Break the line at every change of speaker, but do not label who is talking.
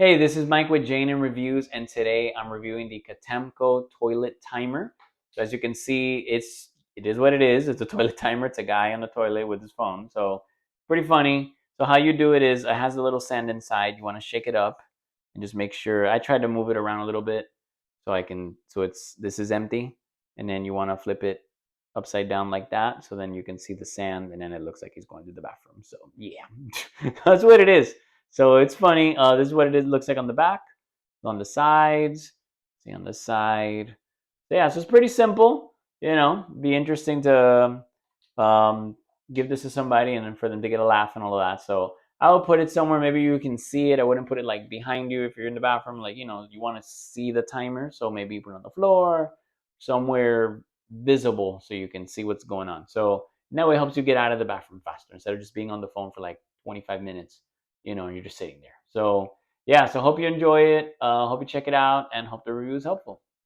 Hey, this is Mike with Jane and Reviews, and today I'm reviewing the Katamco Toilet Timer. So as you can see, it is what it is. It's a toilet timer. It's a guy on the toilet with his phone. So pretty funny. So how you do it is it has a little sand inside. You want to shake it up and just make sure. I tried to move it around a little bit so I can. So this is empty, and then you want to flip it upside down like that. So then you can see the sand, and then it looks like he's going to the bathroom. So yeah, that's what it is. So it's funny. This is what it looks like on the back, on the sides. See on the side. So yeah, so it's pretty simple. Be interesting to um, give this to somebody and then for them to get a laugh and all of that. So I would put it somewhere. Maybe you can see it. I wouldn't put it like behind you if you're in the bathroom. Like you want to see the timer. So maybe you put it on the floor, somewhere visible so you can see what's going on. So that way it helps you get out of the bathroom faster instead of just being on the phone for like 25 minutes and you're just sitting there. So yeah, so hope you enjoy it. Hope you check it out and hope the review is helpful.